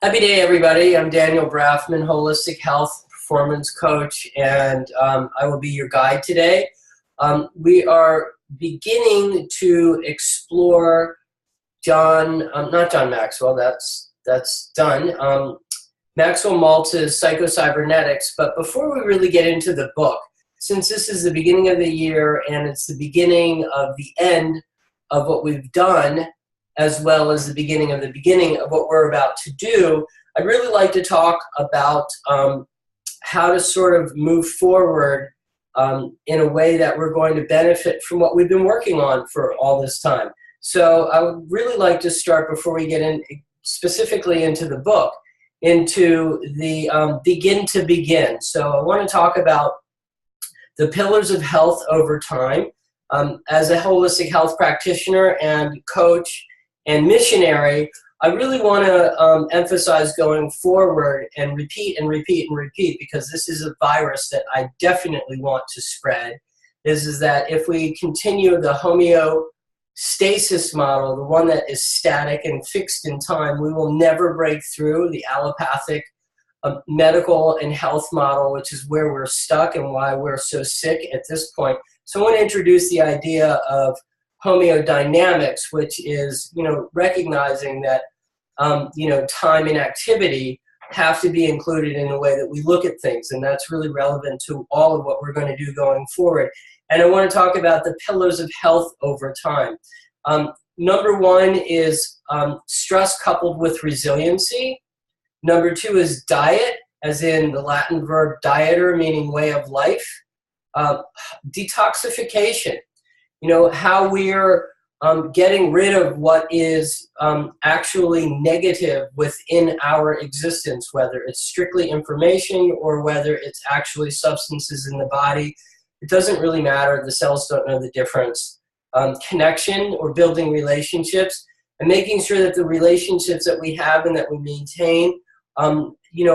Happy day, everybody. I'm Daniel Braffman, Holistic Health Performance Coach, and I will be your guide today. We are beginning to explore not John Maxwell, that's done, Maxwell Maltz's Psycho-Cybernetics. But before we really get into the book, since this is the beginning of the year and it's the beginning of the end of what we've done, as well as the beginning of what we're about to do, I'd really like to talk about how to sort of move forward in a way that we're going to benefit from what we've been working on for all this time. So I would really like to start, before we get in specifically into the book, into the begin to begin. So I want to talk about the pillars of health over time. As a holistic health practitioner and coach and missionary, I really want to emphasize going forward and repeat and repeat and repeat, because this is a virus that I definitely want to spread, is that if we continue the homeostasis model, the one that is static and fixed in time, we will never break through the allopathic medical and health model, which is where we're stuck and why we're so sick at this point. So I want to introduce the idea of homeodynamics, which is, recognizing that, time and activity have to be included in the way that we look at things. And that's really relevant to all of what we're going to do going forward. And I want to talk about the pillars of health over time. Number one is stress coupled with resiliency. Number two is diet, as in the Latin verb dieter, meaning way of life. Detoxification, how we're getting rid of what is actually negative within our existence, whether it's strictly information or whether it's actually substances in the body. It doesn't really matter. The cells don't know the difference. Connection, or building relationships, and making sure that the relationships that we have and that we maintain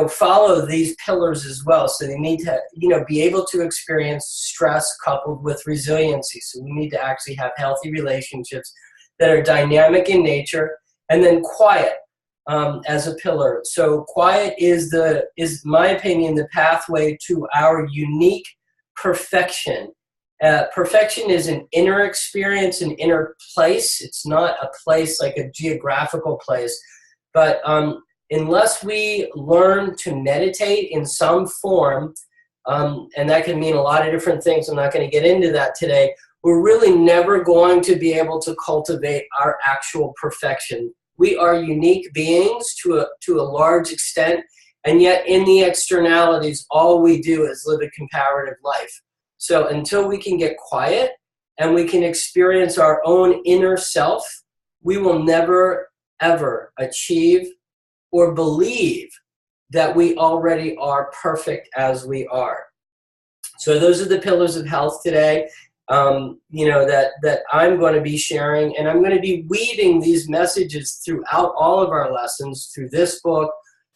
follow these pillars as well. So they need to, be able to experience stress coupled with resiliency. So we need to actually have healthy relationships that are dynamic in nature. And then quiet as a pillar. So quiet is my opinion, the pathway to our unique perfection. Perfection is an inner experience, an inner place. It's not a place like a geographical place, but unless we learn to meditate in some form, and that can mean a lot of different things, I'm not going to get into that today, we're really never going to be able to cultivate our actual perfection. We are unique beings to a large extent, and yet in the externalities, all we do is live a comparative life. So until we can get quiet and we can experience our own inner self, we will never, ever achieve or believe that we already are perfect as we are. So those are the pillars of health today, that I'm going to be sharing, and I'm going to be weaving these messages throughout all of our lessons, through this book,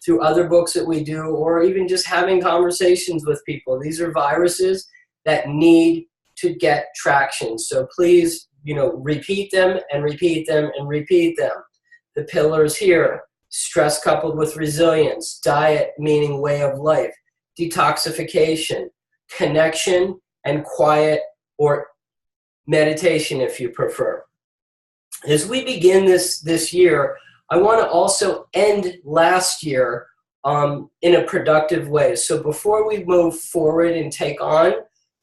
through other books that we do, or even just having conversations with people. These are viruses that need to get traction. So please, repeat them and repeat them and repeat them. The pillars here: stress coupled with resilience, diet meaning way of life, detoxification, connection, and quiet, or meditation if you prefer. As we begin this year, I want to also end last year in a productive way. So before we move forward and take on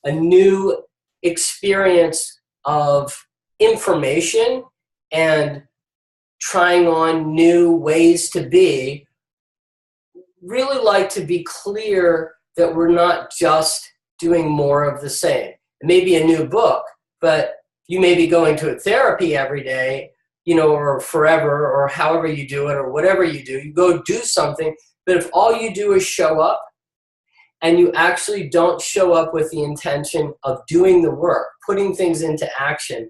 a new experience of information and trying on new ways to be, really like to be clear that we're not just doing more of the same. It may be a new book, but you may be going to a therapy every day, or forever, or however you do it, or whatever you do. You go do something, but if all you do is show up, and you actually don't show up with the intention of doing the work, putting things into action,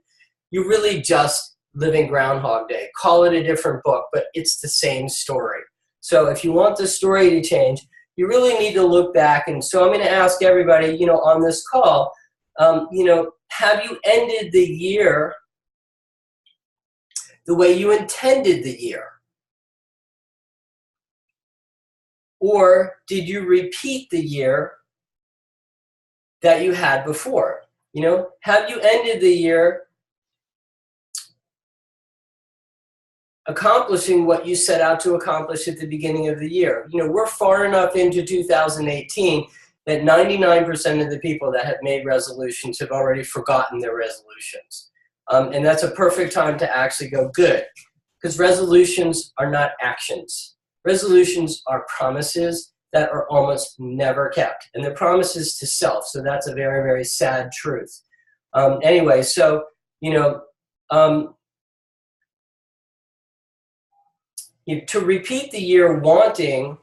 you really just living Groundhog Day. Call it a different book, but it's the same story. So if you want the story to change, you really need to look back. And so I'm going to ask everybody, on this call, have you ended the year the way you intended the year? Or did you repeat the year that you had before? You know, have you ended the year accomplishing what you set out to accomplish at the beginning of the year? You know, we're far enough into 2018 that 99% of the people that have made resolutions have already forgotten their resolutions. And that's a perfect time to actually go, good, because resolutions are not actions. Resolutions are promises that are almost never kept, and they're promises to self, so that's a very, very sad truth. Anyway, so, you know, to repeat the year wanting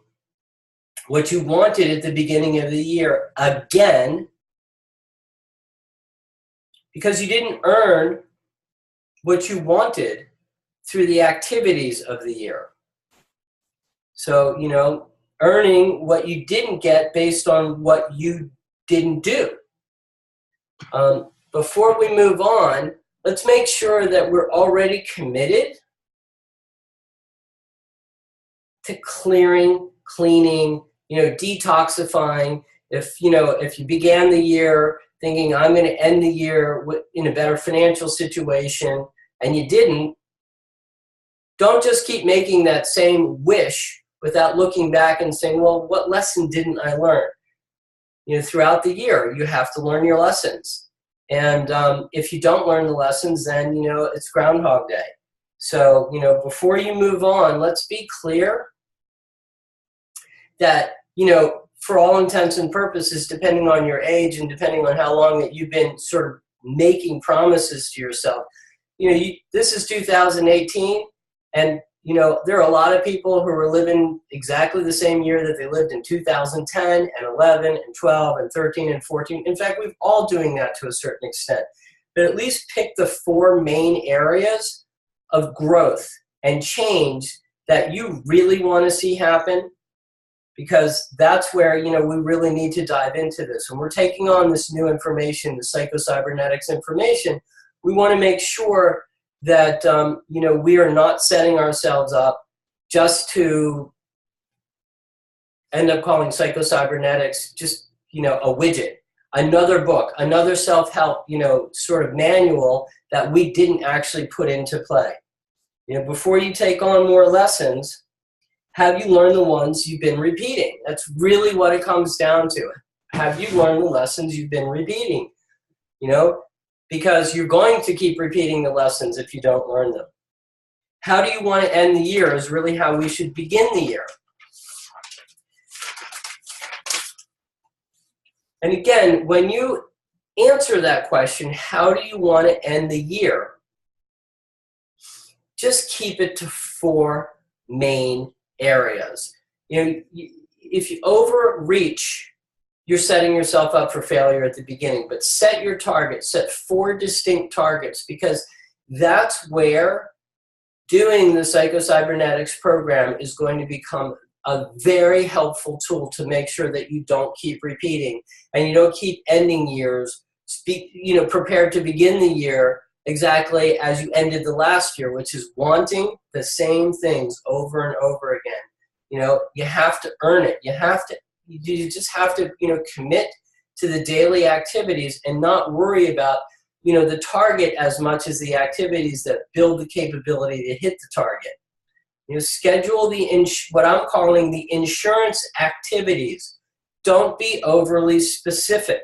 what you wanted at the beginning of the year again, because you didn't earn what you wanted through the activities of the year. So, you know, earning what you didn't get based on what you didn't do. Before we move on, let's make sure that we're already committed to clearing, cleaning, you know, detoxifying. If you began the year thinking I'm going to end the year in a better financial situation and you didn't, don't just keep making that same wish without looking back and saying, well, what lesson didn't I learn? You know, throughout the year, you have to learn your lessons. And if you don't learn the lessons, then, you know, it's Groundhog Day. So, you know, before you move on, let's be clear that, you know, for all intents and purposes, depending on your age and depending on how long that you've been sort of making promises to yourself, you know, this is 2018, and, you know, there are a lot of people who are living exactly the same year that they lived in 2010 and 11 and 12 and 13 and 14. In fact, we're all doing that to a certain extent. But at least pick the 4 main areas of growth and change that you really want to see happen, because that's where, you know, we really need to dive into this. When we're taking on this new information, the psychocybernetics information, we want to make sure that, you know, we are not setting ourselves up just to end up calling psychocybernetics just, you know, a widget, another book, another self-help, you know, sort of manual that we didn't actually put into play. You know, before you take on more lessons, have you learned the ones you've been repeating? That's really what it comes down to. Have you learned the lessons you've been repeating? You know, because you're going to keep repeating the lessons if you don't learn them. How do you want to end the year is really how we should begin the year. And again, when you answer that question, how do you want to end the year? Just keep it to 4 main areas. You know, if you overreach, you're setting yourself up for failure at the beginning. But set your target, set 4 distinct targets, because that's where doing the psychocybernetics program is going to become a very helpful tool to make sure that you don't keep repeating and you don't keep ending years, you know, prepared to begin the year exactly as you ended the last year, which is wanting the same things over and over again. You know, you have to earn it. You just have to, you know, commit to the daily activities and not worry about, you know, the target as much as the activities that build the capability to hit the target. You know, schedule what I'm calling the insurance activities. Don't be overly specific.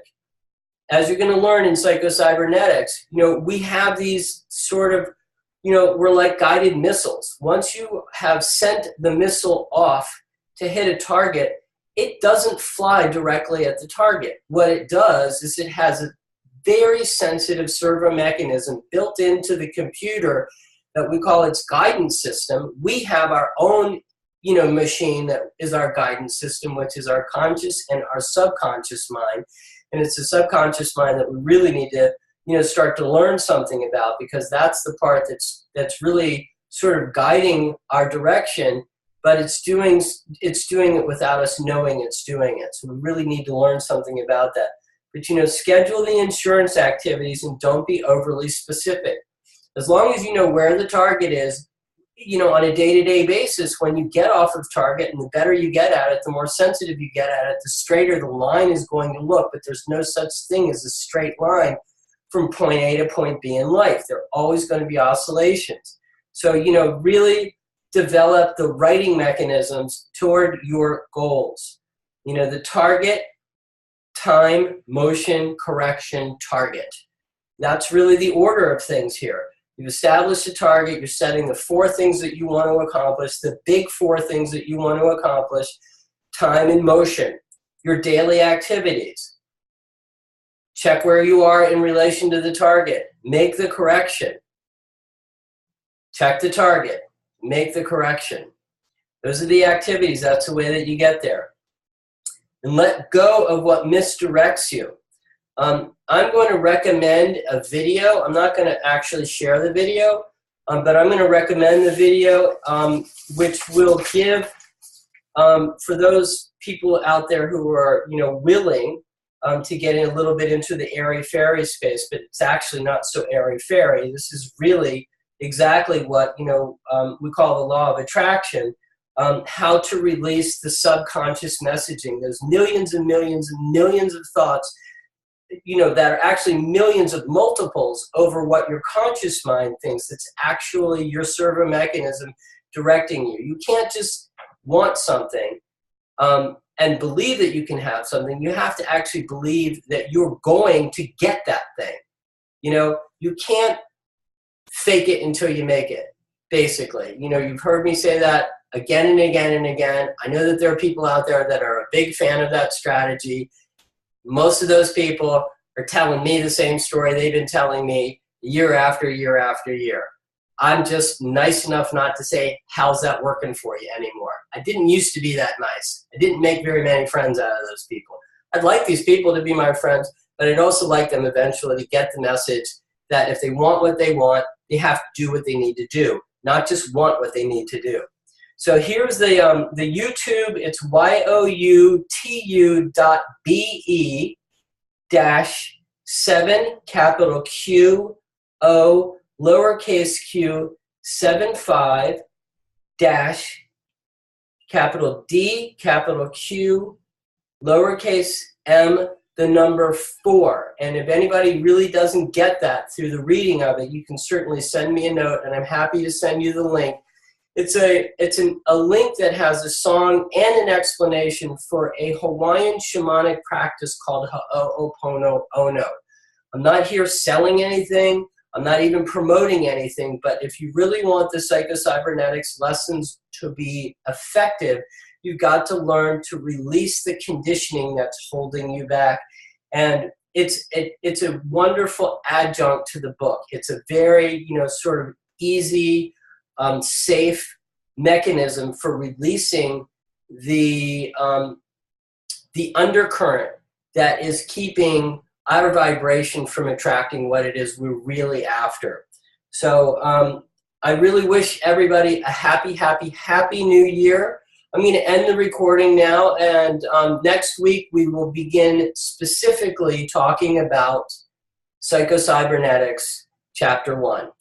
As you're going to learn in psychocybernetics, you know, we have these sort of, you know, we're like guided missiles. Once you have sent the missile off to hit a target, it doesn't fly directly at the target. What it does is it has a very sensitive servo mechanism built into the computer that we call its guidance system. We have our own, you know, machine that is our guidance system, which is our conscious and our subconscious mind. And it's the subconscious mind that we really need to, you know, start to learn something about, because that's the part that's really sort of guiding our direction, but it's doing it without us knowing it's doing it. So we really need to learn something about that. But, you know, schedule the insurance activities and don't be overly specific. As long as you know where the target is, on a day-to-day basis, when you get off of target, and the better you get at it, the more sensitive you get at it, the straighter the line is going to look. But there's no such thing as a straight line from point A to point B in life. There are always going to be oscillations. So, really develop the writing mechanisms toward your goals. The target, time, motion, correction, target. That's really the order of things here. You've established a target, you're setting the 4 things that you want to accomplish, the big 4 things that you want to accomplish, time and motion, your daily activities. Check where you are in relation to the target. Make the correction. Check the target. Make the correction. Those are the activities. That's the way that you get there. And let go of what misdirects you. I'm going to recommend a video. I'm not going to actually share the video, but I'm going to recommend the video, which will give, for those people out there who are, willing to get in a little bit into the airy-fairy space, but it's actually not so airy-fairy. This is really exactly what, we call the law of attraction, how to release the subconscious messaging, those millions and millions and millions of thoughts that are actually millions of multiples over what your conscious mind thinks. It's actually your servo mechanism directing you. You can't just want something and believe that you can have something. You have to actually believe that you're going to get that thing. You can't fake it until you make it, basically. You've heard me say that again and again and again. I know that there are people out there that are a big fan of that strategy. Most of those people are telling me the same story they've been telling me year after year after year. I'm just nice enough not to say, how's that working for you anymore? I didn't used to be that nice. I didn't make very many friends out of those people. I'd like these people to be my friends, but I'd also like them eventually to get the message that if they want what they want, they have to do what they need to do, not just want what they need to do. So here's the YouTube. It's youtu.be-7 capital Q O lowercase q 75 dash capital D capital Q lowercase m the number 4. And if anybody really doesn't get that through the reading of it, you can certainly send me a note, and I'm happy to send you the link. It's a link that has a song and an explanation for a Hawaiian shamanic practice called Ho'oponopono. I'm not here selling anything. I'm not even promoting anything, but if you really want the psycho-cybernetics lessons to be effective, you've got to learn to release the conditioning that's holding you back. And it's a wonderful adjunct to the book. It's a very, sort of easy, safe mechanism for releasing the undercurrent that is keeping our vibration from attracting what it is we're really after. So I really wish everybody a happy, happy, happy new year. I'm going to end the recording now, and next week we will begin specifically talking about Psycho-Cybernetics Chapter 1.